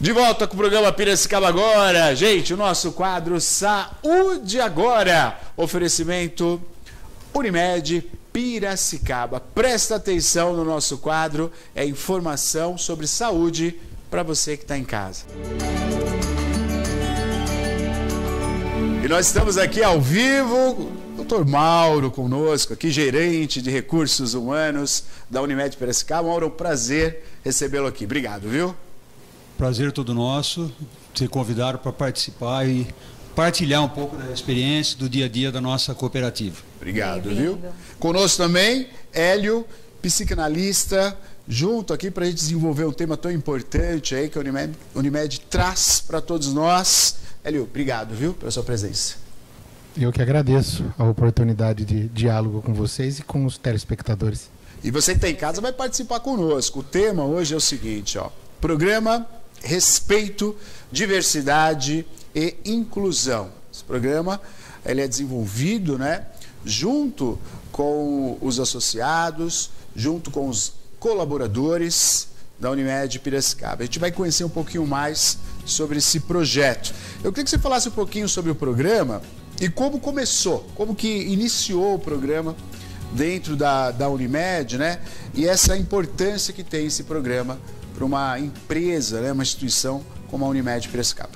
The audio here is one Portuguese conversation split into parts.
De volta com o programa Piracicaba Agora. Gente, o nosso quadro Saúde Agora. Oferecimento Unimed Piracicaba. Presta atenção no nosso quadro. É informação sobre saúde para você que está em casa. E nós estamos aqui ao vivo. Dr. Mauro conosco aqui, gerente de recursos humanos da Unimed Piracicaba. Mauro, é um prazer recebê-lo aqui. Obrigado, viu? Prazer todo nosso, ser convidado para participar e partilhar um pouco da experiência do dia a dia da nossa cooperativa. Obrigado, viu? Conosco também, Hélio, psicanalista, junto aqui para a gente desenvolver um tema tão importante aí que a Unimed traz para todos nós. Hélio, obrigado, viu, pela sua presença. Eu que agradeço a oportunidade de diálogo com vocês e com os telespectadores. E você que está em casa vai participar conosco. O tema hoje é o seguinte, ó, programa Respeito, Diversidade e Inclusão. Esse programa ele é desenvolvido, né, junto com os associados, junto com os colaboradores da Unimed Piracicaba. A gente vai conhecer um pouquinho mais sobre esse projeto. Eu queria que você falasse um pouquinho sobre o programa e como começou, como que iniciou o programa dentro da Unimed, né? E essa importância que tem esse programa para uma empresa, né, uma instituição como a Unimed Piracicaba.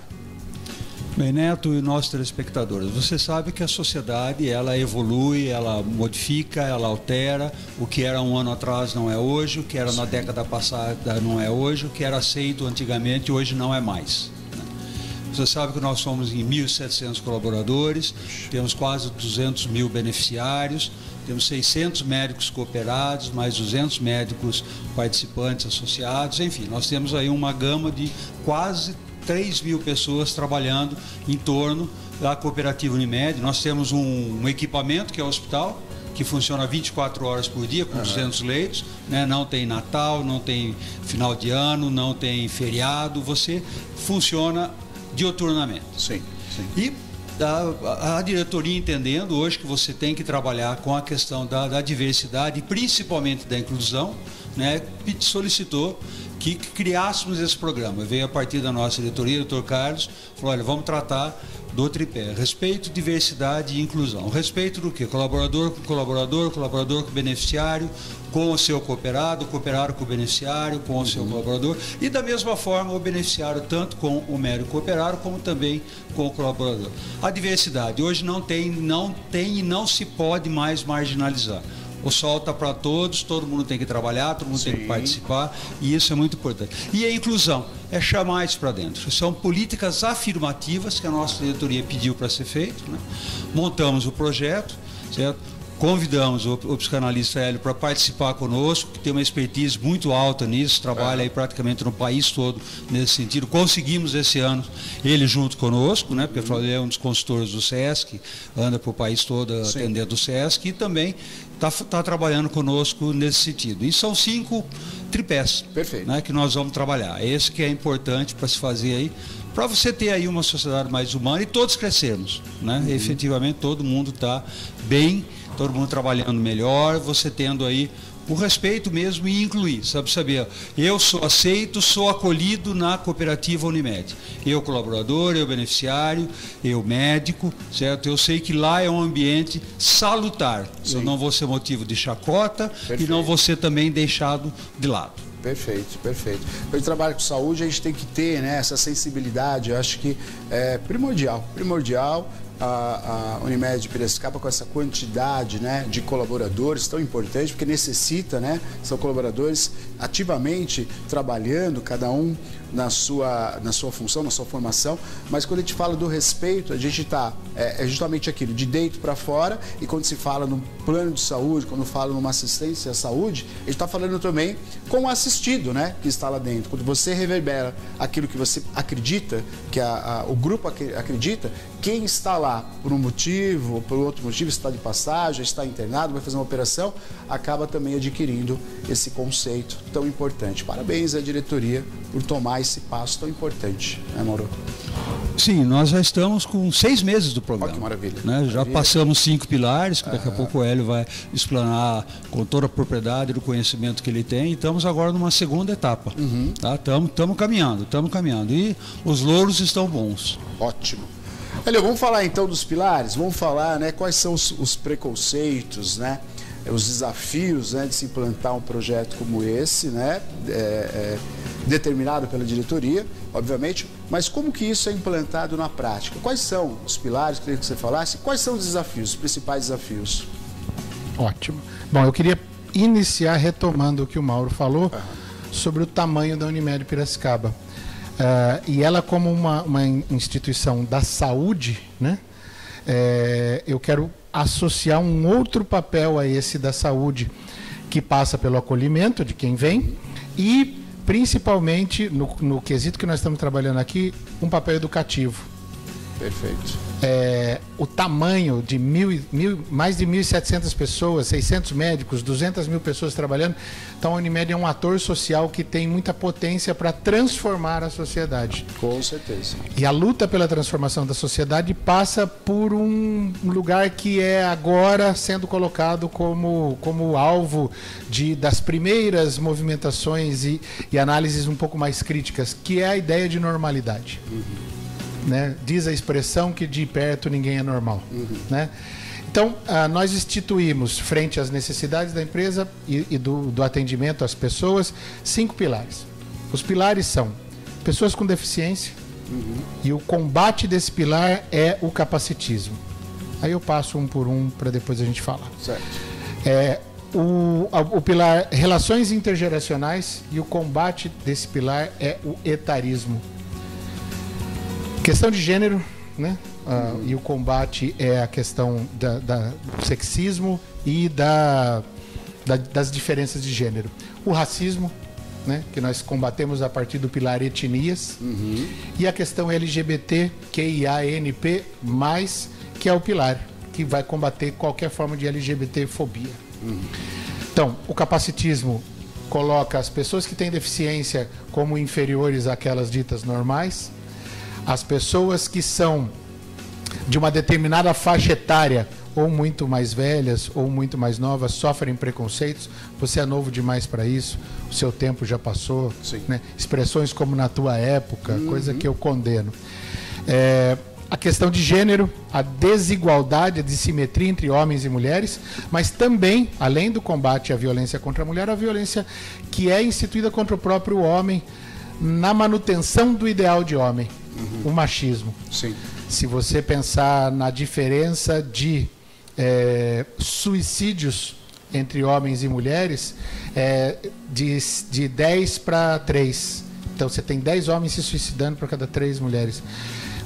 Bem, Neto e nossos telespectadores, você sabe que a sociedade ela evolui, ela modifica, ela altera. O que era um ano atrás não é hoje, o que era na década passada não é hoje, o que era aceito antigamente hoje não é mais. Você sabe que nós somos em 1.700 colaboradores, temos quase 200 mil beneficiários, temos 600 médicos cooperados, mais 200 médicos participantes associados, enfim, nós temos aí uma gama de quase 3 mil pessoas trabalhando em torno da cooperativa Unimed. Nós temos um equipamento que é o hospital, que funciona 24 horas por dia, com 200 leitos, né? Não tem Natal, não tem final de ano, não tem feriado, você funciona dioturnamente. Sim, sim. E a diretoria entendendo hoje que você tem que trabalhar com a questão da diversidade, principalmente da inclusão, né, solicitou que criássemos esse programa. Veio a partir da nossa diretoria, o Dr. Carlos, falou, olha, vamos tratar do tripé, respeito, diversidade e inclusão. Respeito do quê? Colaborador com colaborador, colaborador com beneficiário, com o seu cooperado, o cooperado com o beneficiário, com o seu colaborador, e da mesma forma o beneficiário tanto com o médico cooperado como também com o colaborador. A diversidade hoje não tem e não se pode mais marginalizar. O sol está para todos, todo mundo tem que trabalhar, todo mundo tem que participar, e isso é muito importante. E a inclusão é chamar isso para dentro. São políticas afirmativas que a nossa diretoria pediu para ser feito, né? Montamos o projeto, certo? Convidamos o psicanalista Hélio para participar conosco, que tem uma expertise muito alta nisso, trabalha aí praticamente no país todo nesse sentido. Conseguimos esse ano ele junto conosco, né? Porque ele é um dos consultores do SESC, anda para o país todo atendendo o SESC e também está trabalhando conosco nesse sentido. E são 5 tripés, né, que nós vamos trabalhar. Esse que é importante para se fazer aí, para você ter aí uma sociedade mais humana e todos crescermos, né? Efetivamente todo mundo está bem, todo mundo trabalhando melhor, você tendo aí o respeito mesmo e incluir, saber, eu sou aceito, sou acolhido na cooperativa Unimed. Eu colaborador, eu beneficiário, eu médico, certo? Eu sei que lá é um ambiente salutar. Sim. Eu não vou ser motivo de chacota. Perfeito. E não vou ser também deixado de lado. Perfeito, perfeito. Quando a gente trabalha com saúde, a gente tem que ter, né, essa sensibilidade, eu acho que é primordial. A Unimed Piracicaba com essa quantidade, né, de colaboradores tão importante, porque necessita, né, são colaboradores ativamente trabalhando, cada um na sua função, na sua formação, mas quando a gente fala do respeito, a gente está, é justamente aquilo, de dentro para fora, e quando se fala num plano de saúde, quando fala numa assistência à saúde, a gente está falando também com o assistido, né, que está lá dentro. Quando você reverbera aquilo que você acredita, que o grupo acredita, quem está lá por um motivo ou por outro motivo, está de passagem, está internado, vai fazer uma operação, acaba também adquirindo esse conceito tão importante. Parabéns à diretoria por tomar tomar esse passo tão importante, né, Mauro? Sim, nós já estamos com 6 meses do programa. Oh, que maravilha. Né? Já passamos 5 pilares, que daqui a pouco o Hélio vai explanar com toda a propriedade do conhecimento que ele tem. E estamos agora numa segunda etapa. Estamos caminhando. E os louros estão bons. Ótimo. Hélio, vamos falar então dos pilares? Vamos falar, né, quais são os preconceitos, né? Os desafios, né, de se implantar um projeto como esse, né, determinado pela diretoria, obviamente, mas como que isso é implantado na prática? Quais são os pilares, queria que você falasse, quais são os desafios, os principais desafios? Ótimo. Bom, eu queria iniciar retomando o que o Mauro falou sobre o tamanho da Unimed Piracicaba. E ela como uma instituição da saúde, né, eu quero associar um outro papel a esse da saúde, que passa pelo acolhimento de quem vem e, principalmente, no quesito que nós estamos trabalhando aqui, um papel educativo. Perfeito. O tamanho de mais de 1.700 pessoas, 600 médicos, 200 mil pessoas trabalhando. Então a Unimed é um ator social que tem muita potência para transformar a sociedade. Com certeza. E a luta pela transformação da sociedade passa por um lugar que é agora sendo colocado como alvo das primeiras movimentações e análises um pouco mais críticas, que é a ideia de normalidade. Né? Diz a expressão que de perto ninguém é normal. Né? Então, nós instituímos, frente às necessidades da empresa e do atendimento às pessoas, 5 pilares. Os pilares são pessoas com deficiência, e o combate desse pilar é o capacitismo. Aí eu passo um por um para depois a gente falar. Certo. O pilar relações intergeracionais, e o combate desse pilar é o etarismo. Questão de gênero, né? E o combate é a questão do sexismo e das diferenças de gênero. O racismo, né? Que nós combatemos a partir do pilar etnias. E a questão LGBT, QIANP+, que é o pilar que vai combater qualquer forma de LGBT-fobia. Então, o capacitismo coloca as pessoas que têm deficiência como inferiores àquelas ditas normais. As pessoas que são de uma determinada faixa etária, ou muito mais velhas, ou muito mais novas, sofrem preconceitos. Você é novo demais para isso, o seu tempo já passou. Né? Expressões como na tua época, coisa que eu condeno. A questão de gênero, a desigualdade, a dissimetria entre homens e mulheres, mas também, além do combate à violência contra a mulher, a violência que é instituída contra o próprio homem na manutenção do ideal de homem. O machismo. Sim. Se você pensar na diferença de suicídios entre homens e mulheres, de 10 para 3. Então você tem 10 homens se suicidando para cada 3 mulheres.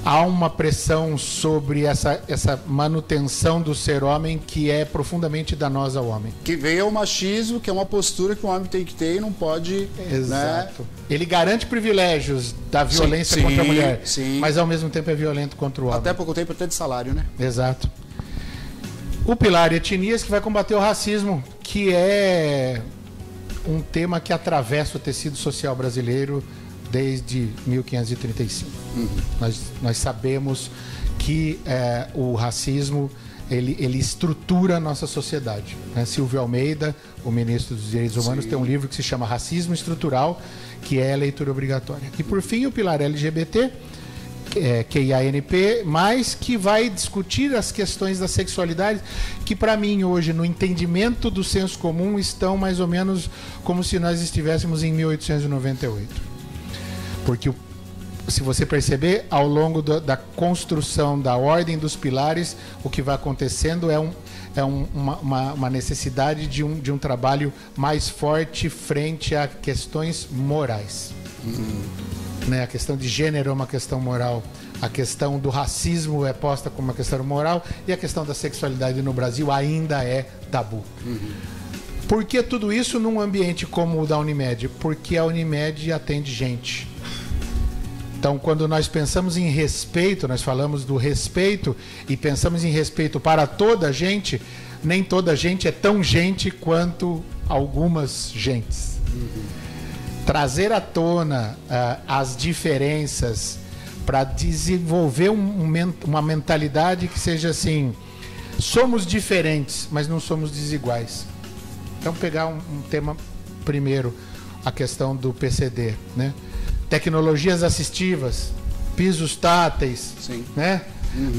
Há uma pressão sobre essa manutenção do ser homem que é profundamente danosa ao homem. Que veio ao machismo, que é uma postura que o homem tem que ter e não pode... Exato. Né? Ele garante privilégios da violência contra a mulher, mas ao mesmo tempo é violento contra o homem. Até pouco tempo até de salário, né? Exato. O pilar etnias, que vai combater o racismo, que é um tema que atravessa o tecido social brasileiro desde 1535. Nós sabemos que o racismo ele estrutura a nossa sociedade. Né? Silvio Almeida, o ministro dos Direitos Humanos, tem um livro que se chama Racismo Estrutural, que é leitura obrigatória. E por fim, o pilar LGBT, QIANP+, que vai discutir as questões da sexualidade, que para mim hoje, no entendimento do senso comum, estão mais ou menos como se nós estivéssemos em 1898. Porque, se você perceber, ao longo da construção da ordem dos pilares, o que vai acontecendo é uma necessidade de um trabalho mais forte frente a questões morais. Né? A questão de gênero é uma questão moral, a questão do racismo é posta como uma questão moral, e a questão da sexualidade no Brasil ainda é tabu. Por que tudo isso num ambiente como o da Unimed? Porque a Unimed atende gente. Então, quando nós pensamos em respeito, nós falamos do respeito e pensamos em respeito para toda a gente, nem toda gente é tão gente quanto algumas gentes. trazer à tona as diferenças para desenvolver uma mentalidade que seja assim, somos diferentes, mas não somos desiguais. Então pegar um tema primeiro, a questão do PCD, né? Tecnologias assistivas, pisos táteis, Sim. né?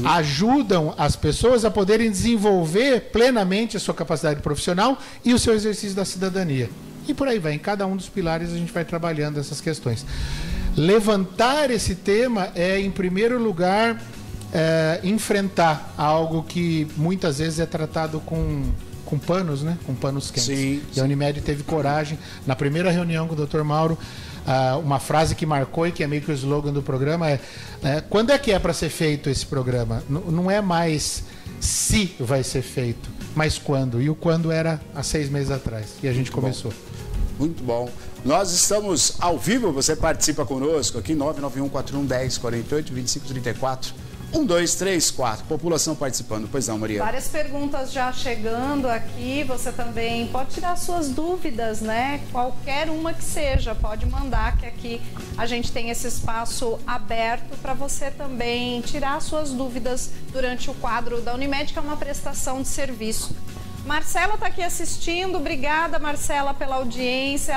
Ajudam as pessoas a poderem desenvolver plenamente a sua capacidade profissional e o seu exercício da cidadania. E por aí vai, em cada um dos pilares a gente vai trabalhando essas questões. Levantar esse tema é, em primeiro lugar, enfrentar algo que muitas vezes é tratado com panos, né? Com panos quentes. Sim, e a Unimed teve coragem. Na primeira reunião com o Dr. Mauro, uma frase que marcou e que é meio que o slogan do programa quando é que é para ser feito esse programa? Não é mais se vai ser feito, mas quando. E o quando era há 6 meses atrás. E a gente começou. Muito bom. Nós estamos ao vivo, você participa conosco aqui, 991411048, 2534, 1234. População participando. Pois não, Maria? Várias perguntas já chegando aqui. Você também pode tirar suas dúvidas, né? Qualquer uma que seja, pode mandar, que aqui a gente tem esse espaço aberto para você também tirar suas dúvidas durante o quadro da Unimed, que é uma prestação de serviço. Marcela está aqui assistindo. Obrigada, Marcela, pela audiência.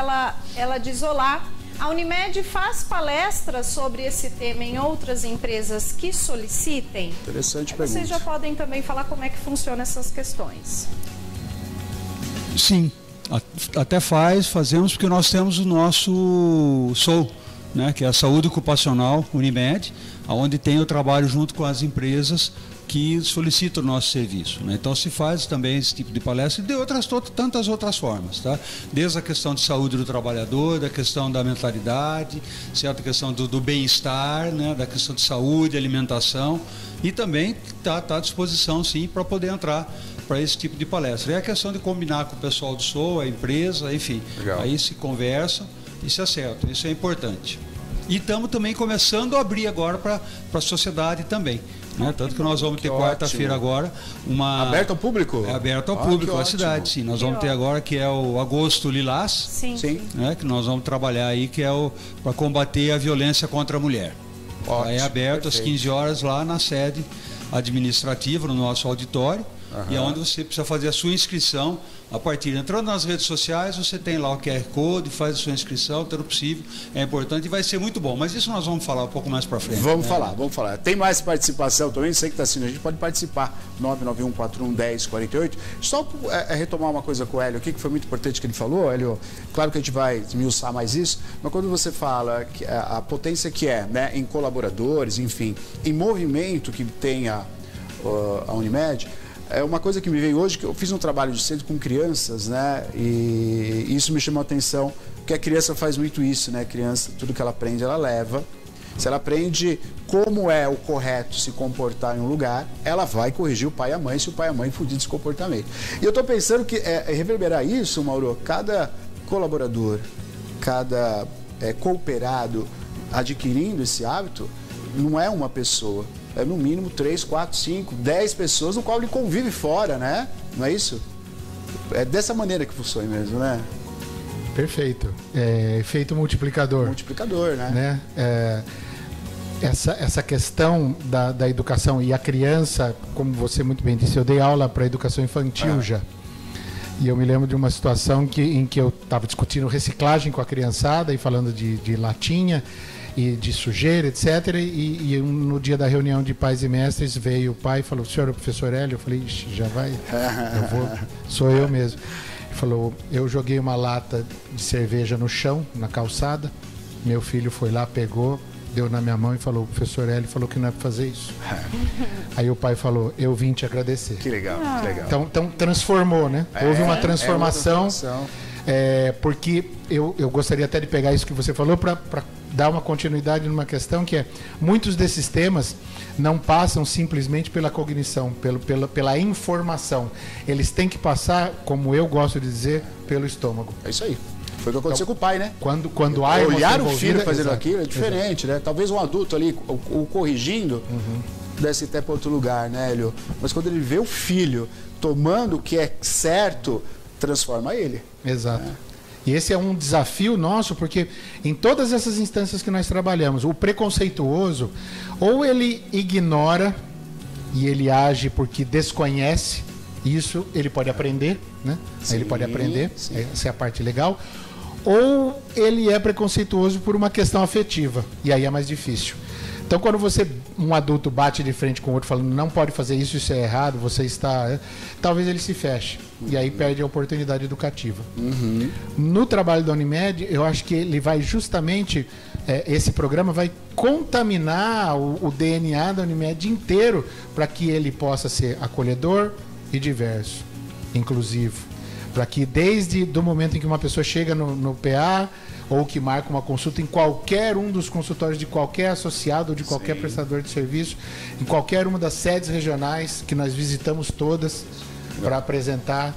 Ela diz: olá, a Unimed faz palestras sobre esse tema em outras empresas que solicitem? Interessante pergunta. Vocês já podem também falar como é que funcionam essas questões. Sim, até fazemos, porque nós temos o nosso SOU, né, que é a Saúde Ocupacional Unimed, onde tem o trabalho junto com as empresas que solicitam o nosso serviço, né? Então se faz também esse tipo de palestra e de tantas outras formas, tá? Desde a questão de saúde do trabalhador, da questão da mentalidade, certo? A questão do bem-estar, né? Da questão de saúde, alimentação, e também está à disposição, sim, para poder entrar para esse tipo de palestra. É a questão de combinar com o pessoal do SOU, a empresa, enfim. Legal. Aí se conversa e se acerta. Isso é importante. E estamos também começando a abrir agora para a sociedade também. Né? Tanto que nós vamos ter quarta-feira agora uma... Aberto ao público? É aberto ao público, a cidade, sim. Nós vamos ter agora, que é o Agosto Lilás. Sim. Né? Que nós vamos trabalhar aí, que é para combater a violência contra a mulher. Ótimo, é aberto perfeito. às 15 horas lá na sede administrativa, no nosso auditório. E é onde você precisa fazer a sua inscrição a partir. Entrando nas redes sociais, você tem lá o QR Code, faz a sua inscrição, tudo possível. É importante e vai ser muito bom. Mas isso nós vamos falar um pouco mais para frente. Vamos falar. Tem mais participação também, você que está assistindo, a gente pode participar, 991411048. Só retomar uma coisa com o Hélio aqui, que foi muito importante que ele falou, Hélio. Claro que a gente vai esmiuçar mais isso, mas quando você fala que a potência que é, né, em colaboradores, enfim, em movimento que tem a Unimed, é uma coisa que me veio hoje, que eu fiz um trabalho de cedo com crianças, né? E isso me chamou a atenção, porque a criança faz muito isso, né? A criança, tudo que ela aprende, ela leva. Se ela aprende como é o correto se comportar em um lugar, ela vai corrigir o pai e a mãe se o pai e a mãe fugir desse comportamento. E eu estou pensando que reverberar isso, Mauro, cada colaborador, cada cooperado adquirindo esse hábito, não é uma pessoa. É no mínimo 3, 4, 5, 10 pessoas no qual ele convive fora, né? Não é isso? É dessa maneira que funciona mesmo, né? Perfeito. Efeito multiplicador. Multiplicador, né? Essa questão da educação e a criança, como você muito bem disse, eu dei aula para educação infantil já. E eu me lembro de uma situação em que eu estava discutindo reciclagem com a criançada e falando de latinha e de sujeira, etc. E no dia da reunião de pais e mestres veio o pai e falou: senhor, o professor Hélio? Eu falei: ixi, já vai, sou eu mesmo. Ele falou: eu joguei uma lata de cerveja no chão, na calçada, meu filho foi lá, pegou, deu na minha mão e falou: o professor Hélio falou que não é para fazer isso. Aí o pai falou: eu vim te agradecer. Que legal, que legal. Então transformou, né? Houve uma transformação. Porque eu gostaria até de pegar isso que você falou para dar uma continuidade numa questão que muitos desses temas não passam simplesmente pela cognição, pela informação. Eles têm que passar, como eu gosto de dizer, pelo estômago. É isso aí. Foi o que aconteceu com o pai, né? Quando há olhar o filho fazendo aquilo é diferente, né? Talvez um adulto ali o corrigindo desse até para outro lugar, né, Hélio? Mas quando ele vê o filho tomando o que é certo, transforma ele. Exato. E esse é um desafio nosso, porque em todas essas instâncias que nós trabalhamos, o preconceituoso, ou ele ignora e ele age porque desconhece, isso ele pode aprender, né? Sim, ele pode aprender, sim. essa é a parte legal. Ou ele é preconceituoso por uma questão afetiva, e aí é mais difícil. Então, quando um adulto bate de frente com o outro falando não pode fazer isso, isso é errado, você está... Talvez ele se feche, e aí perde a oportunidade educativa. Uhum. No trabalho da Unimed, eu acho que ele vai justamente... esse programa vai contaminar o DNA da Unimed inteiro para que ele possa ser acolhedor e diverso, inclusivo. Para que desde do momento em que uma pessoa chega no PA ou que marca uma consulta em qualquer um dos consultórios de qualquer associado ou de qualquer prestador de serviço, em qualquer uma das sedes regionais que nós visitamos todas para apresentar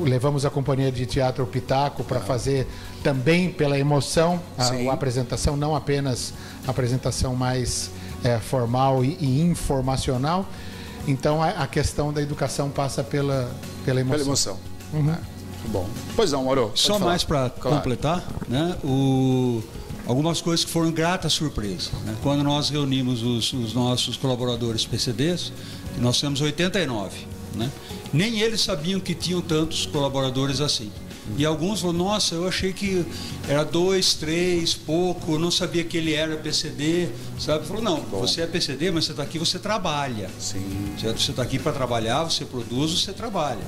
levamos a companhia de teatro Pitaco para fazer também pela emoção a apresentação, não apenas a apresentação mais formal e informacional. Então a questão da educação passa pela emoção. Pela emoção. Uhum. Bom. Pois não, Moro. Só mais para completar, né? Algumas coisas que foram gratas surpresas. Né? Quando nós reunimos os nossos colaboradores PCDs, nós temos 89, né? Nem eles sabiam que tinham tantos colaboradores assim. E alguns falaram, nossa, eu achei que era 2, 3, pouco, eu não sabia que ele era PCD, sabe? Falou, não, você é PCD, mas você está aqui, você trabalha. Sim. Certo? Você está aqui para trabalhar, você produz, você trabalha.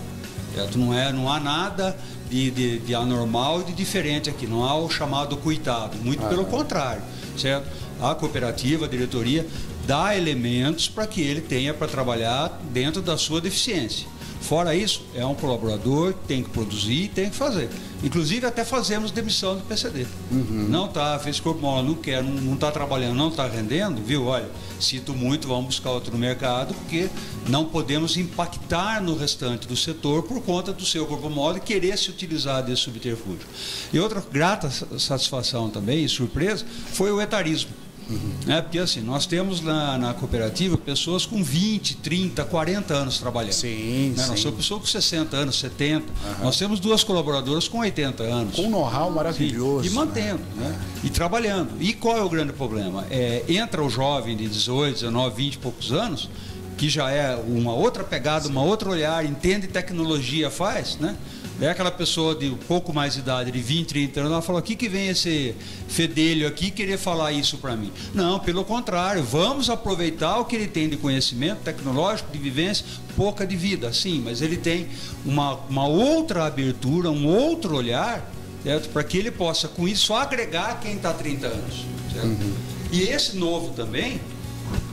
Certo? Não há nada de anormal e de diferente aqui, não há o chamado coitado, muito pelo contrário, certo? A cooperativa, a diretoria, dá elementos para que ele tenha para trabalhar dentro da sua deficiência. Fora isso, é um colaborador, tem que produzir e tem que fazer. Inclusive, até fazemos demissão do PCD. Uhum. Não está, fez corpo mole, não quer, não está trabalhando, não está rendendo, viu? Olha, sinto muito, vamos buscar outro no mercado, porque não podemos impactar no restante do setor por conta do seu corpo mole querer se utilizar desse subterfúgio. E outra grata satisfação também, e surpresa, foi o etarismo. Uhum. Porque assim, nós temos na cooperativa pessoas com 20, 30, 40 anos trabalhando. Sim, né? Nós somos pessoas com 60 anos, 70. Nós temos 2 colaboradoras com 80 anos. Com um know-how maravilhoso. E mantendo, né? E trabalhando. E qual é o grande problema? Entra o jovem de 18, 19, 20 e poucos anos, que já é uma outra pegada, uma outra olhar, entende tecnologia, faz, né? É aquela pessoa de um pouco mais de idade, de 20, 30 anos, ela falou, aqui que vem esse fedelho aqui querer falar isso para mim. Não, pelo contrário, vamos aproveitar o que ele tem de conhecimento tecnológico, de vivência, pouca de vida, sim, mas ele tem uma outra abertura, um outro olhar, certo? Para que ele possa, com isso, agregar quem está há 30 anos. Certo? Uhum. E esse novo também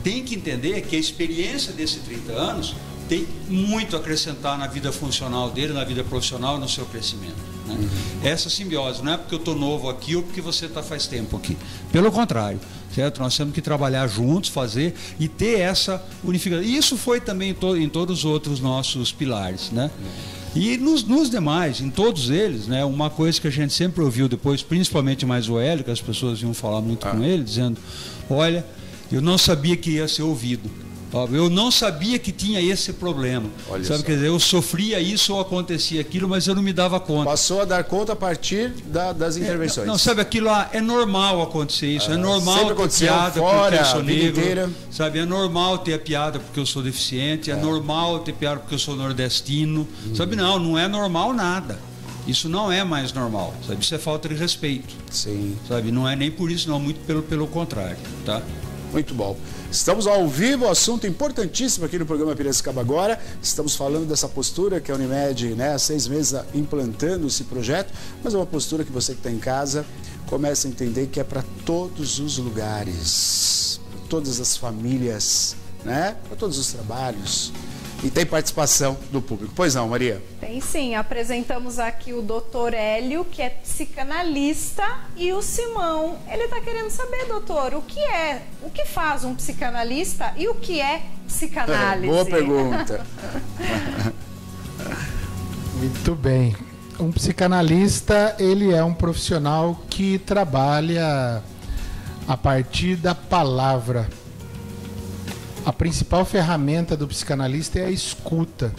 tem que entender que a experiência desses 30 anos tem muito a acrescentar na vida funcional dele, na vida profissional, no seu crescimento. Né? Uhum. Essa simbiose, não é porque eu estou novo aqui ou porque você está faz tempo aqui. Pelo contrário, certo? Nós temos que trabalhar juntos, fazer e ter essa unificação. E isso foi também em todos os outros nossos pilares. Né? E nos demais, em todos eles, né, uma coisa que a gente sempre ouviu depois, principalmente mais o Hélio, que as pessoas iam falar muito com ele, dizendo, olha, eu não sabia que ia ser ouvido. Eu não sabia que tinha esse problema. Sabe, quer dizer, eu sofria isso ou acontecia aquilo, mas eu não me dava conta. Passou a dar conta a partir das intervenções. Não, sabe, aquilo lá é normal acontecer isso. É normal ter piada fora, porque eu sou negro. Inteira. Sabe, é normal ter a piada porque eu sou deficiente. É normal ter piada porque eu sou nordestino. Sabe, não é normal nada. Isso não é mais normal. Sabe, isso é falta de respeito. Sim. Sabe, não é nem por isso, não, muito pelo contrário, tá? Muito bom. Estamos ao vivo, assunto importantíssimo aqui no programa Piracicaba Agora. Estamos falando dessa postura que a Unimed, né, há 6 meses implantando esse projeto, mas é uma postura que você que está em casa começa a entender que é para todos os lugares, para todas as famílias, né, para todos os trabalhos. E tem participação do público. Pois não, Maria? Tem sim. Apresentamos aqui o doutor Hélio, que é psicanalista, e o Simão. Ele está querendo saber, doutor, o que faz um psicanalista e o que é psicanálise? Boa pergunta. Muito bem. Um psicanalista, ele é um profissional que trabalha a partir da palavra. A principal ferramenta do psicanalista é a escuta.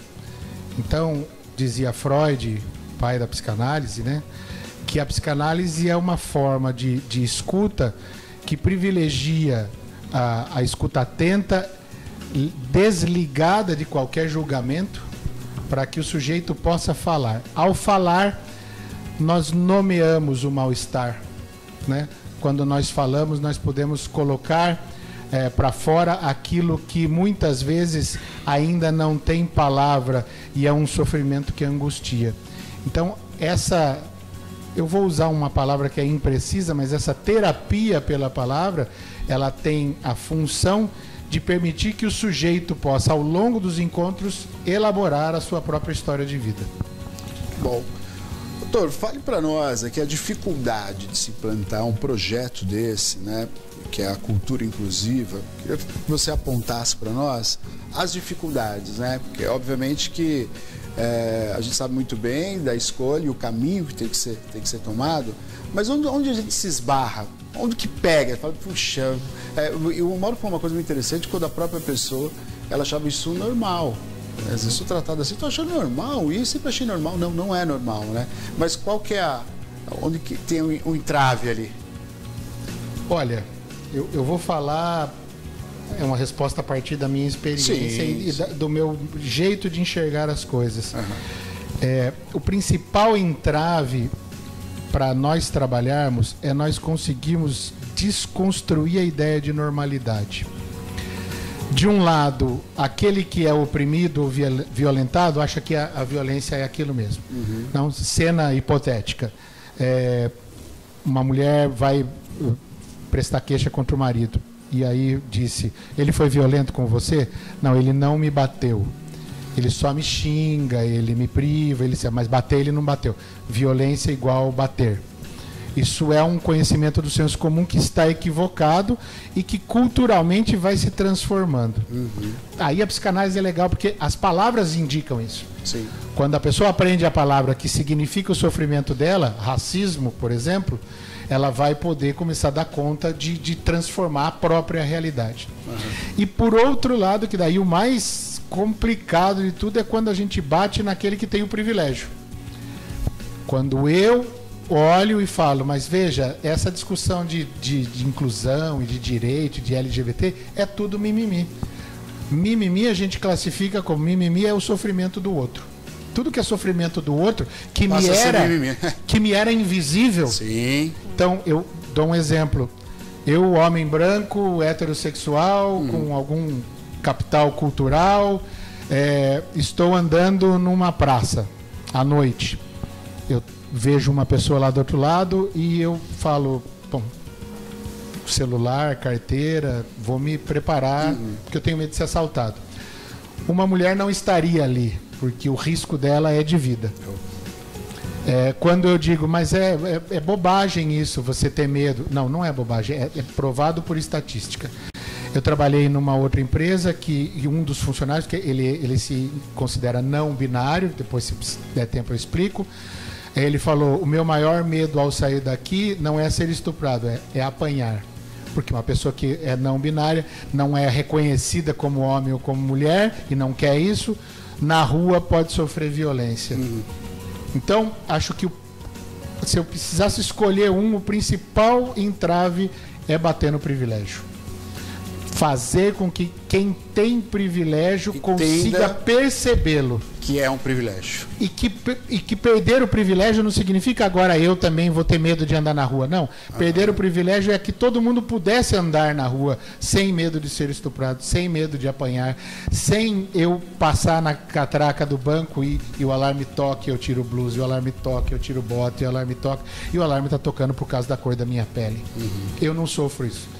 Então, dizia Freud, pai da psicanálise, né? Que a psicanálise é uma forma de escuta que privilegia a escuta atenta, desligada de qualquer julgamento, para que o sujeito possa falar. Ao falar, nós nomeamos o mal-estar, né? Quando nós falamos, nós podemos colocar para fora aquilo que muitas vezes ainda não tem palavra e é um sofrimento que angustia. Então, eu vou usar uma palavra que é imprecisa, mas essa terapia pela palavra, ela tem a função de permitir que o sujeito possa, ao longo dos encontros, elaborar a sua própria história de vida. Bom, doutor, fale para nós aqui a dificuldade de se implantar um projeto desse, né, que é a cultura inclusiva. Queria que você apontasse para nós as dificuldades, né, porque obviamente que a gente sabe muito bem da escolha e o caminho que tem que ser tomado, mas onde a gente se esbarra? Onde que pega? Fala, puxa, o Mauro falou uma coisa muito interessante, quando a própria pessoa, ela achava isso normal. Às vezes sou tratado assim, tô achando normal, e eu sempre achei normal. Não, não é normal, né? Mas qual que é onde que tem um entrave ali? Olha, eu vou falar, é uma resposta a partir da minha experiência e do meu jeito de enxergar as coisas. Uhum. O principal entrave para nós trabalharmos é nós conseguirmos desconstruir a ideia de normalidade. De um lado, aquele que é oprimido ou violentado acha que a violência é aquilo mesmo. Uhum. Não, cena hipotética. Uma mulher vai prestar queixa contra o marido. E aí disse, ele foi violento com você? Não, ele não me bateu. Ele só me xinga, ele me priva, mas bater ele não bateu. Violência igual bater. Isso é um conhecimento do senso comum que está equivocado e que culturalmente vai se transformando. Uhum. Aí a psicanálise é legal porque as palavras indicam isso. Sim. Quando a pessoa aprende a palavra que significa o sofrimento dela, racismo, por exemplo, ela vai poder começar a dar conta de transformar a própria realidade. Uhum. E por outro lado, que daí o mais complicado de tudo é quando a gente bate naquele que tem o privilégio. Quando eu olho e falo, mas veja, essa discussão de inclusão e de direito, de LGBT, é tudo mimimi. Mimimi a gente classifica como mimimi é o sofrimento do outro. Tudo que é sofrimento do outro, que me era invisível. Sim. Então, eu dou um exemplo. Eu, homem branco, heterossexual, com algum capital cultural, estou andando numa praça à noite. Eu vejo uma pessoa lá do outro lado e eu falo, bom, celular, carteira, vou me preparar, porque eu tenho medo de ser assaltado. Uma mulher não estaria ali, porque o risco dela é de vida. Quando eu digo, mas é bobagem isso, você ter medo. Não, não é bobagem, é provado por estatística. Eu trabalhei numa outra empresa que um dos funcionários, que ele se considera não binário, depois se der tempo eu explico, ele falou, o meu maior medo ao sair daqui não é ser estuprado, é apanhar. Porque uma pessoa que é não binária, não é reconhecida como homem ou como mulher, e não quer isso, na rua pode sofrer violência. Então, acho que se eu precisasse escolher o principal entrave é bater no privilégio. Fazer com que quem tem privilégio consiga percebê-lo. Que é um privilégio. E que perder o privilégio não significa agora eu também vou ter medo de andar na rua. Não. Perder o privilégio é que todo mundo pudesse andar na rua sem medo de ser estuprado, sem medo de apanhar, sem eu passar na catraca do banco e o alarme toque, eu tiro o blues, e o alarme toque, eu tiro o bote, e o alarme toque, e o alarme está tocando por causa da cor da minha pele. Eu não sofro isso.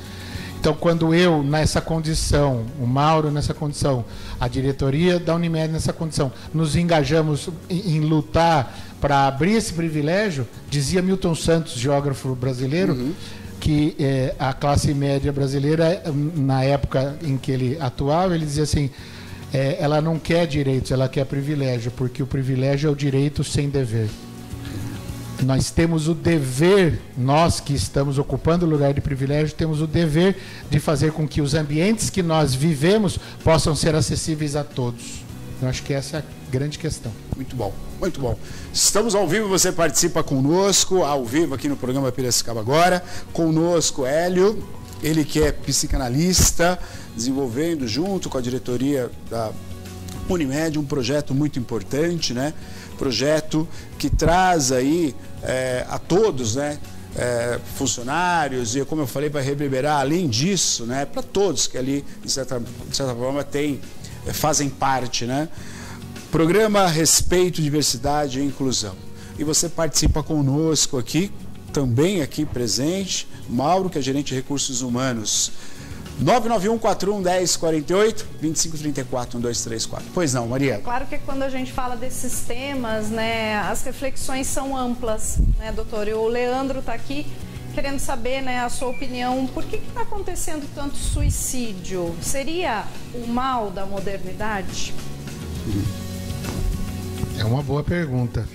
Então, quando eu, nessa condição, o Mauro nessa condição, a diretoria da Unimed nessa condição, nos engajamos em lutar para abrir esse privilégio, dizia Milton Santos, geógrafo brasileiro, que a classe média brasileira, na época em que ele atuava, ele dizia assim, ela não quer direitos, ela quer privilégio, porque o privilégio é o direito sem dever. Nós temos o dever, nós que estamos ocupando o lugar de privilégio, temos o dever de fazer com que os ambientes que nós vivemos possam ser acessíveis a todos. Eu acho que essa é a grande questão. Muito bom, muito bom. Estamos ao vivo, você participa conosco, ao vivo aqui no programa Piracicaba Agora. Conosco, Hélio, ele que é psicanalista, desenvolvendo junto com a diretoria da Unimed um projeto muito importante, né? Projeto que traz aí a todos, né? Funcionários e, como eu falei, para reverberar, além disso, né? Para todos que ali, de certa forma, fazem parte, né? Programa Respeito, Diversidade e Inclusão. E você participa conosco aqui, também aqui presente, Mauro, que é gerente de recursos humanos. 991-41-1048, 2534-1234. Pois não, Maria? Claro que quando a gente fala desses temas, né, as reflexões são amplas, né, doutor? E o Leandro está aqui querendo saber, né, a sua opinião. Por que está acontecendo tanto suicídio? Seria o mal da modernidade? É uma boa pergunta.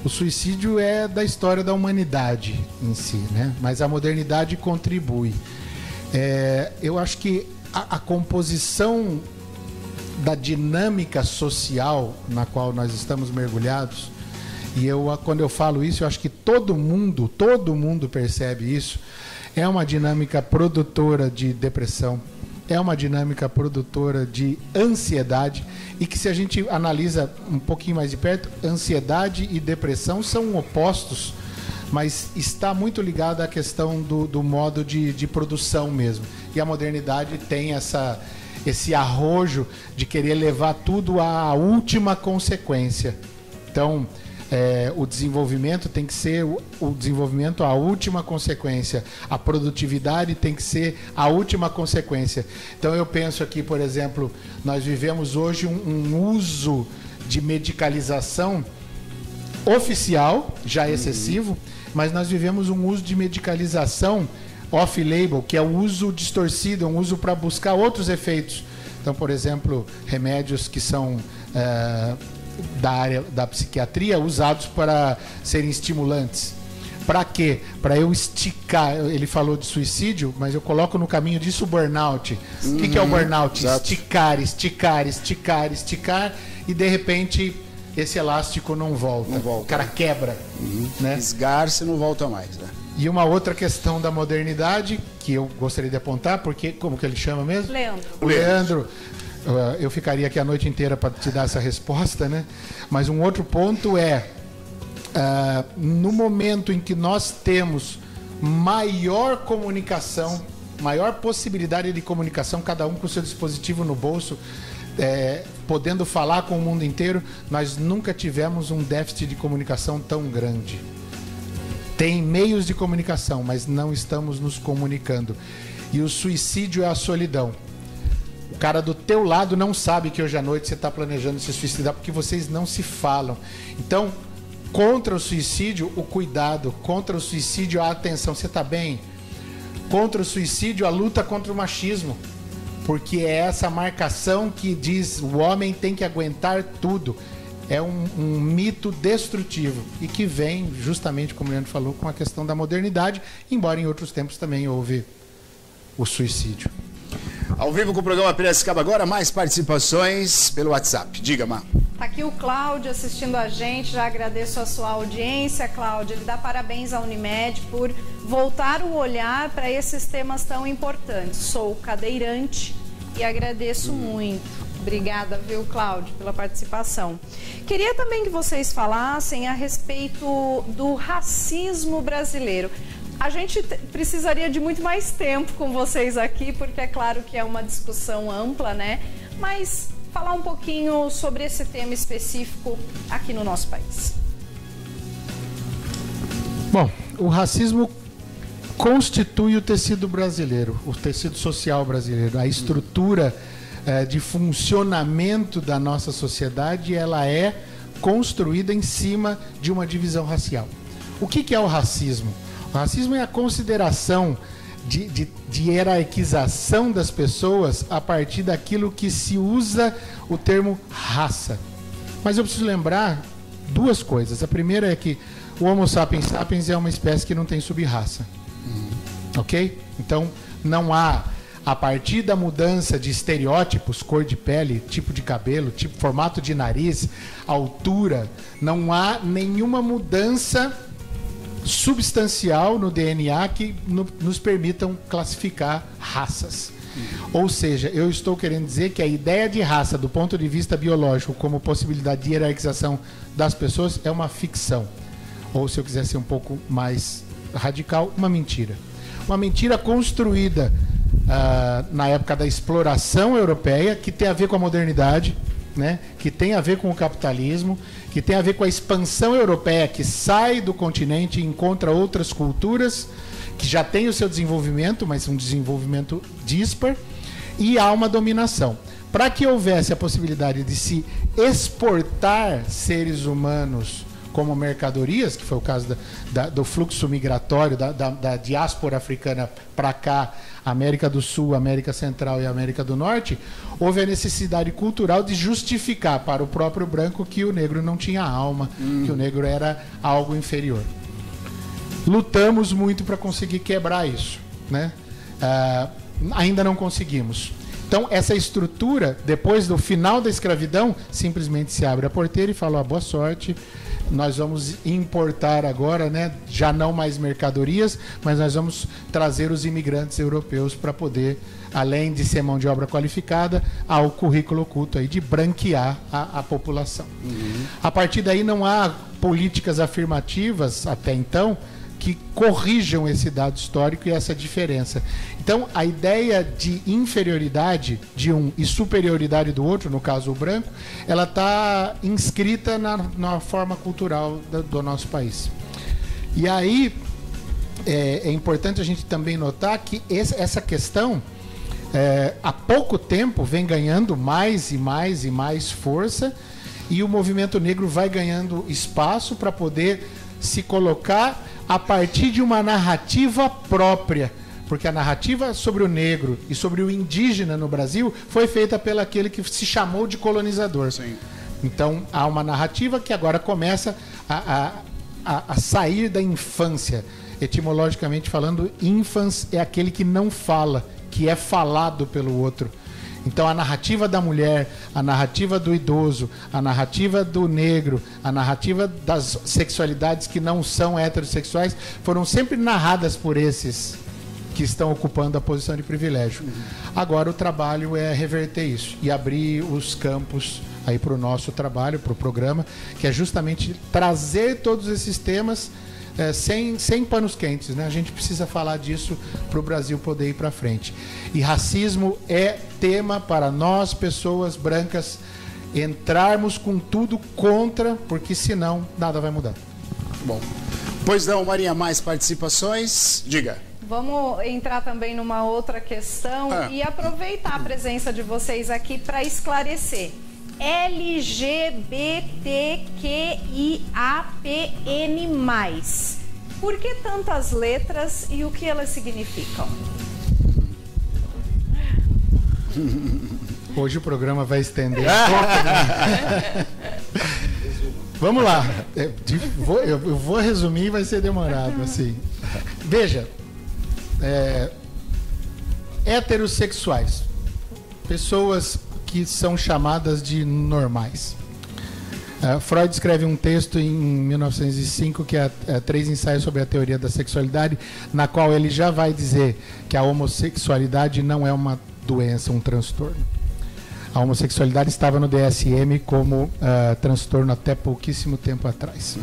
O suicídio é da história da humanidade em si, né? Mas a modernidade contribui. Eu acho que a composição da dinâmica social na qual nós estamos mergulhados, e quando eu falo isso, eu acho que todo mundo percebe isso, é uma dinâmica produtora de depressão, é uma dinâmica produtora de ansiedade, e que, se a gente analisa um pouquinho mais de perto, ansiedade e depressão são opostos, mas está muito ligado à questão do modo de produção mesmo. E a modernidade tem esse arrojo de querer levar tudo à última consequência. Então, o desenvolvimento tem que ser o desenvolvimento à última consequência. A produtividade tem que ser a última consequência. Então, eu penso aqui, por exemplo, nós vivemos hoje um uso de medicalização oficial, já excessivo, mas nós vivemos um uso de medicalização off-label, que é o uso distorcido, um uso para buscar outros efeitos. Então, por exemplo, remédios que são da área da psiquiatria, usados para serem estimulantes. Para quê? Para eu esticar. Ele falou de suicídio, mas eu coloco no caminho disso o burnout. O que é o burnout? Exato. Esticar, e de repente esse elástico não volta. O cara quebra. Né? Esgarça e não volta mais, né? E uma outra questão da modernidade, que eu gostaria de apontar, porque, como que ele chama mesmo? Leandro. O Leandro, eu ficaria aqui a noite inteira para te dar essa resposta, né? Mas um outro ponto no momento em que nós temos maior comunicação, maior possibilidade de comunicação, cada um com o seu dispositivo no bolso, podendo falar com o mundo inteiro, nós nunca tivemos um déficit de comunicação tão grande. Tem meios de comunicação, mas não estamos nos comunicando. E o suicídio é a solidão. O cara do teu lado não sabe que hoje à noite você está planejando se suicidar, porque vocês não se falam. Então, contra o suicídio, o cuidado. Contra o suicídio, a atenção. Você está bem? Contra o suicídio, a luta contra o machismo. Porque é essa marcação que diz o homem tem que aguentar tudo. É um mito destrutivo e que vem, justamente como o Leandro falou, com a questão da modernidade, embora em outros tempos também houve o suicídio. Ao vivo com o programa Piracicaba Agora, mais participações pelo WhatsApp. Diga, Má. Tá aqui o Cláudio assistindo a gente, já agradeço a sua audiência, Cláudio. Ele dá parabéns à Unimed por voltar o olhar para esses temas tão importantes. Sou cadeirante e agradeço muito. Obrigada, viu, Cláudio, pela participação. Queria também que vocês falassem a respeito do racismo brasileiro. A gente precisaria de muito mais tempo com vocês aqui, porque é claro que é uma discussão ampla, né? Mas falar um pouquinho sobre esse tema específico aqui no nosso país. Bom, o racismo constitui o tecido brasileiro, o tecido social brasileiro, a estrutura de funcionamento da nossa sociedade, ela é construída em cima de uma divisão racial. O que é o racismo? O racismo é a consideração de hierarquização das pessoas a partir daquilo que se usa o termo raça. Mas eu preciso lembrar duas coisas. A primeira é que o Homo sapiens sapiens é uma espécie que não tem sub-raça. Ok? Então, não há a partir da mudança de estereótipos, cor de pele, tipo de cabelo, tipo, formato de nariz, altura, não há nenhuma mudança substancial no DNA que nos permitam classificar raças. Ou seja, eu estou querendo dizer que a ideia de raça, do ponto de vista biológico, como possibilidade de hierarquização das pessoas, é uma ficção. Ou, se eu quiser ser um pouco mais radical, uma mentira. Uma mentira construída na época da exploração europeia, que tem a ver com a modernidade, né? Que tem a ver com o capitalismo, que tem a ver com a expansão europeia, que sai do continente e encontra outras culturas que já têm o seu desenvolvimento, mas um desenvolvimento díspar, e há uma dominação. Para que houvesse a possibilidade de se exportar seres humanos como mercadorias, que foi o caso do fluxo migratório da diáspora africana para cá, América do Sul, América Central e América do Norte, houve a necessidade cultural de justificar para o próprio branco que o negro não tinha alma, que o negro era algo inferior. Lutamos muito para conseguir quebrar isso, né? Ainda não conseguimos. Então, essa estrutura, depois do final da escravidão, simplesmente se abre a porteira e fala: boa sorte, nós vamos importar agora, né, já não mais mercadorias, mas nós vamos trazer os imigrantes europeus para poder, além de ser mão de obra qualificada, ao currículo oculto aí de branquear a população. A partir daí não há políticas afirmativas, até então, que corrijam esse dado histórico e essa diferença. Então, a ideia de inferioridade de um e superioridade do outro, no caso o branco, ela está inscrita na forma cultural do nosso país. E aí, é importante a gente também notar que essa questão, há pouco tempo, vem ganhando mais e mais e mais força, e o movimento negro vai ganhando espaço para poder se colocar a partir de uma narrativa própria, porque a narrativa sobre o negro e sobre o indígena no Brasil foi feita pelo aquele que se chamou de colonizador. Sim. Então há uma narrativa que agora começa a sair da infância. Etimologicamente falando, infans é aquele que não fala, que é falado pelo outro. Então a narrativa da mulher, a narrativa do idoso, a narrativa do negro, a narrativa das sexualidades que não são heterossexuais foram sempre narradas por esses que estão ocupando a posição de privilégio. Agora o trabalho é reverter isso e abrir os campos aí para o nosso trabalho, para o programa, que é justamente trazer todos esses temas sem panos quentes, né? A gente precisa falar disso para o Brasil poder ir para frente. E racismo é tema para nós, pessoas brancas, entrarmos com tudo contra, porque senão nada vai mudar. Bom, pois não, Maria, mais participações? Diga. Vamos entrar também numa outra questão e aproveitar a presença de vocês aqui para esclarecer. LGBTQIAPN+. Por que tantas letras e o que elas significam? Hoje o programa vai estender um pouco, né? Vamos lá. Eu vou resumir e vai ser demorado, assim. Veja, heterossexuais, pessoas que são chamadas de normais. Freud escreve um texto em 1905 que é 3 ensaios sobre a teoria da sexualidade, na qual ele já vai dizer que a homossexualidade não é uma doença, um transtorno. A homossexualidade estava no DSM como transtorno até pouquíssimo tempo atrás.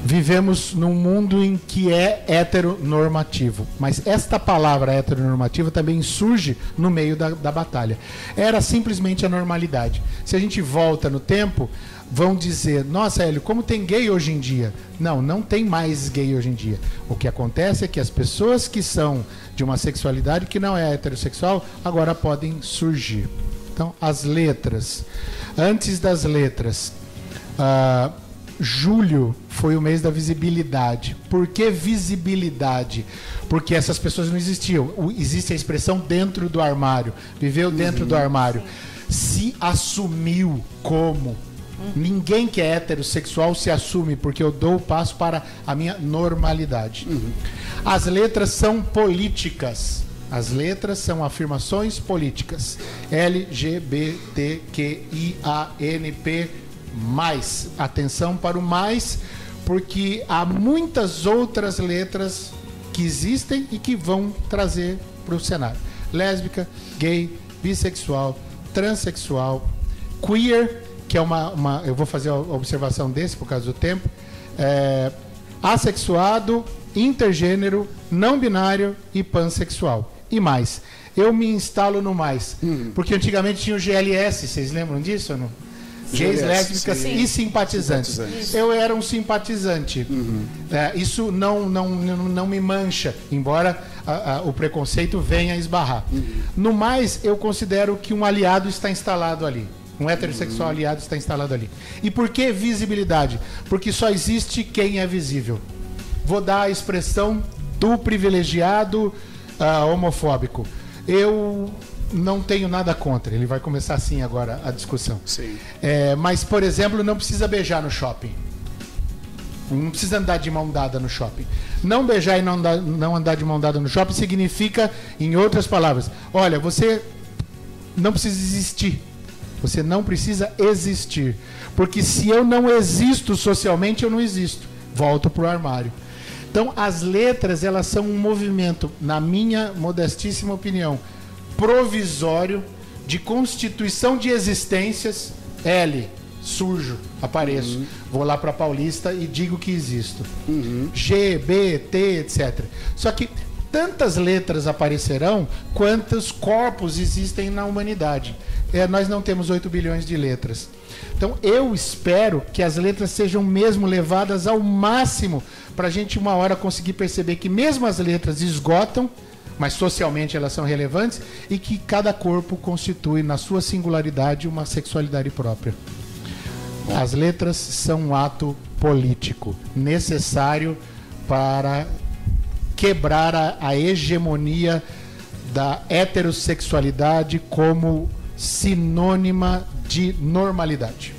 Vivemos num mundo em que é heteronormativo, mas esta palavra heteronormativa também surge no meio da batalha. Era simplesmente a normalidade. Se a gente volta no tempo, vão dizer: nossa, Hélio, como tem gay hoje em dia? Não, não tem mais gay hoje em dia. O que acontece é que as pessoas que são de uma sexualidade que não é heterossexual agora podem surgir. Então, as letras. Antes das letras, julho foi o mês da visibilidade. Por que visibilidade? Porque essas pessoas não existiam. Existe a expressão dentro do armário. Viveu dentro do armário. Se assumiu como. Ninguém que é heterossexual se assume, porque eu dou o passo para a minha normalidade. As letras são políticas. As letras são afirmações políticas. LGBTQIANP+. Atenção para o mais, porque há muitas outras letras que existem e que vão trazer para o cenário. Lésbica, gay, bissexual, transexual, queer, que é eu vou fazer a observação desse por causa do tempo, assexuado, intergênero, não binário e pansexual. E mais. Eu me instalo no mais. Porque antigamente tinha o GLS, vocês lembram disso ou não? Gays, lésbicas e simpatizantes. Eu era um simpatizante. Isso não me mancha, embora o preconceito venha esbarrar. No mais, eu considero que um aliado está instalado ali. Um heterossexual aliado está instalado ali. E por que visibilidade? Porque só existe quem é visível. Vou dar a expressão do privilegiado homofóbico. Eu não tenho nada contra. Ele vai começar assim agora a discussão. Sim. Mas, por exemplo, não precisa beijar no shopping. Não precisa andar de mão dada no shopping. Não beijar e não andar de mão dada no shopping significa, em outras palavras, olha, você não precisa existir. Você não precisa existir. Porque se eu não existo socialmente, eu não existo. Volto para o armário. Então, as letras, elas são um movimento, na minha modestíssima opinião, provisório de constituição de existências. L, surjo, apareço. Vou lá para Paulista e digo que existo. G, B, T, etc. Só que tantas letras aparecerão quantos corpos existem na humanidade. Nós não temos 8 bilhões de letras. Então, eu espero que as letras sejam mesmo levadas ao máximo para a gente uma hora conseguir perceber que mesmo as letras esgotam, mas socialmente elas são relevantes, e que cada corpo constitui, na sua singularidade, uma sexualidade própria. As letras são um ato político necessário para quebrar a hegemonia da heterossexualidade como sinônima de normalidade.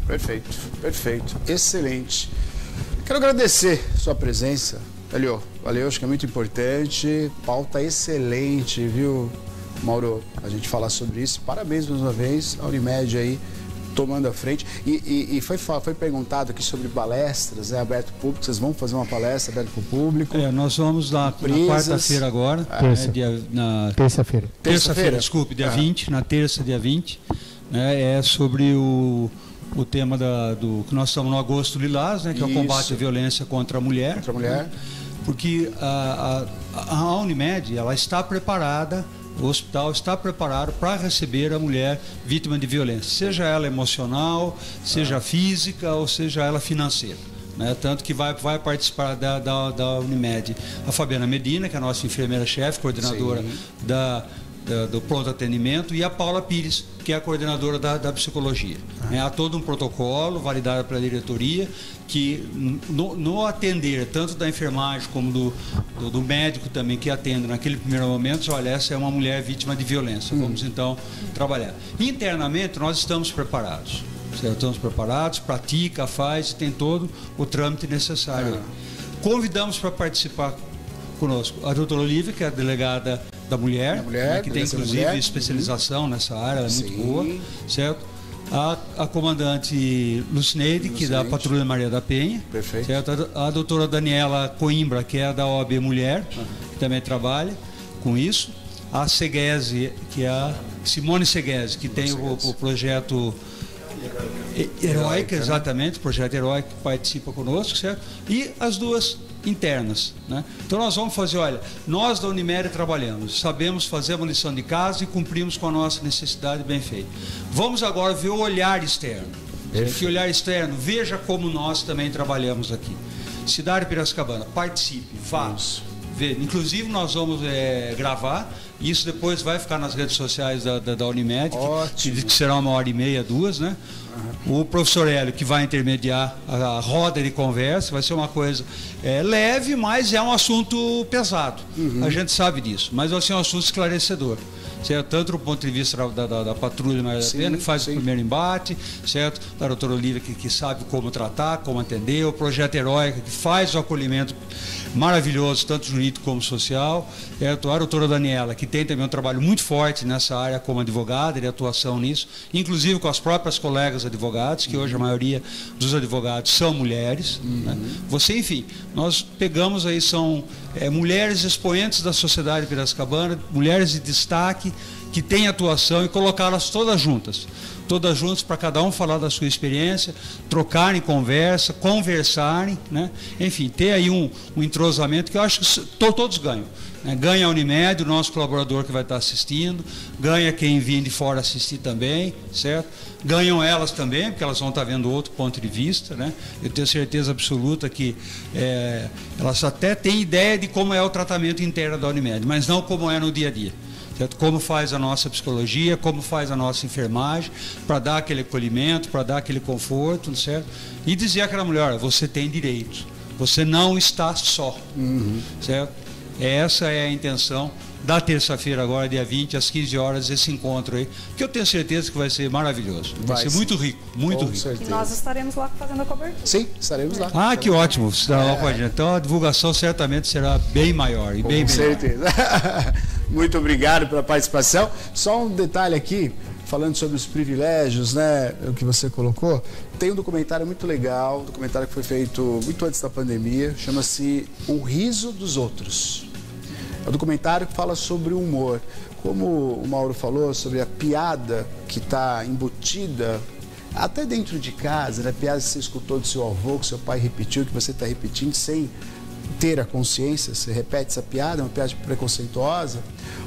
Perfeito, perfeito, excelente. Quero agradecer sua presença, Elio. Valeu, acho que é muito importante. Pauta excelente, viu, Mauro? A gente falar sobre isso. Parabéns mais uma vez, a Unimed aí tomando a frente. E foi perguntado aqui sobre palestras, aberto público. Vocês vão fazer uma palestra aberta para o público? Nós vamos lá na quarta-feira agora. Terça-feira. Terça-feira, desculpe, dia 20, na terça, dia 20. É sobre o tema do que nós estamos no Agosto Lilás, né, que é o combate à violência contra a mulher. Contra a mulher. Porque a Unimed, ela está preparada, o hospital está preparado para receber a mulher vítima de violência, seja ela emocional, seja física ou seja ela financeira. Né? Tanto que vai participar da Unimed a Fabiana Medina, que é a nossa enfermeira-chefe, coordenadora do pronto atendimento, e a Paula Pires, que é a coordenadora da psicologia. Há todo um protocolo validado pela diretoria que no atender tanto da enfermagem como do médico também que atende naquele primeiro momento, olha, essa é uma mulher vítima de violência, vamos então trabalhar. Internamente nós estamos preparados, certo? Estamos preparados, pratica, faz, tem todo o trâmite necessário. Convidamos para participar conosco a doutora Olivia, que é a delegada da mulher, que tem inclusive especialização nessa área, ela é muito boa, certo? A comandante Lucineide, que é da Patrulha Maria da Penha, certo? A doutora Daniela Coimbra, que é da OAB Mulher, que também trabalha com isso. A Seguese, que é a Simone Seguese, que tem o projeto Heróica, exatamente, o projeto Heróica, que participa conosco, certo? E as duas internas, né? Então nós vamos fazer, olha, nós da Unimed trabalhamos, sabemos fazer uma lição de casa e cumprimos com a nossa necessidade bem feita. Vamos agora ver o olhar externo. Que olhar externo, veja como nós também trabalhamos aqui. Cidade de Piracicabana, participe, vá. Inclusive nós vamos gravar Isso depois vai ficar nas redes sociais da Unimed, que será 1h30, 2, né? O professor Hélio, que vai intermediar a roda de conversa, vai ser uma coisa leve, mas é um assunto pesado. A gente sabe disso, mas vai ser um assunto esclarecedor. Certo? Tanto do ponto de vista da patrulha Maria da Pena, que faz o primeiro embate, certo? Da doutora Olívia, que sabe como tratar, como atender, o projeto Heróica, que faz o acolhimento maravilhoso, tanto jurídico como social, certo? A doutora Daniela, que tem também um trabalho muito forte nessa área como advogada, de atuação nisso, inclusive com as próprias colegas advogados, que hoje a maioria dos advogados são mulheres. Né? Você, enfim, nós pegamos aí, são mulheres expoentes da sociedade piracicabana, mulheres de destaque, que têm atuação, e colocá-las todas juntas para cada um falar da sua experiência, trocarem conversa, conversarem, né? Enfim, ter aí um entrosamento que eu acho que todos ganham. Né? Ganha a Unimed, o nosso colaborador que vai estar assistindo, ganha quem vem de fora assistir também, certo? Ganham elas também, porque elas vão estar vendo outro ponto de vista, né? Eu tenho certeza absoluta que elas até têm ideia de como é o tratamento interno da Unimed, mas não como é no dia a dia. Certo? Como faz a nossa psicologia, como faz a nossa enfermagem, para dar aquele acolhimento, para dar aquele conforto, certo? E dizer àquela mulher, você tem direitos, você não está só, certo? Essa é a intenção da terça-feira agora, dia 20, às 15 horas, esse encontro aí, que eu tenho certeza que vai ser maravilhoso. Vai ser muito rico, muito rico. E nós estaremos lá fazendo a cobertura. Sim, estaremos lá. Ah, que ótimo, estará lá com a gente. Então a divulgação certamente será bem maior e bem melhor. Com certeza. Muito obrigado pela participação. Só um detalhe aqui, falando sobre os privilégios, né, o que você colocou, tem um documentário muito legal, um documentário que foi feito muito antes da pandemia, chama-se O Riso dos Outros. É um documentário que fala sobre o humor. Como o Mauro falou, sobre a piada que está embutida até dentro de casa, né? Piada que você escutou do seu avô, que seu pai repetiu, que você está repetindo sem ter a consciência, você repete essa piada, é uma piada preconceituosa.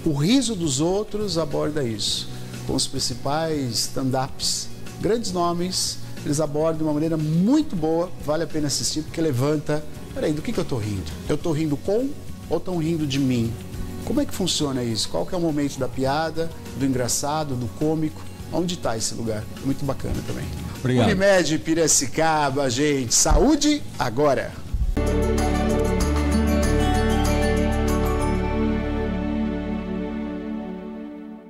O Riso dos Outros aborda isso, com os principais stand-ups, grandes nomes, eles abordam de uma maneira muito boa, vale a pena assistir, porque levanta, peraí, do que eu estou rindo? Eu estou rindo com ou estão rindo de mim? Como é que funciona isso? Qual que é o momento da piada, do engraçado, do cômico? Onde está esse lugar? Muito bacana também. Obrigado. Unimed Piracicaba, gente. Saúde agora!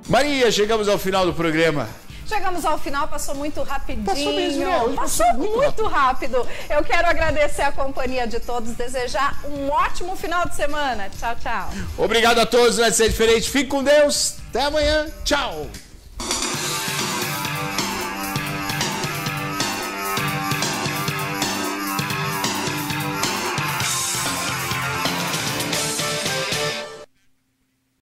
Maria, chegamos ao final do programa. Chegamos ao final, passou muito rapidinho. Passou mesmo, né? Hoje passou muito rápido. Eu quero agradecer a companhia de todos, desejar um ótimo final de semana. Tchau, tchau. Obrigado a todos, vai ser diferente. Fique com Deus. Até amanhã. Tchau.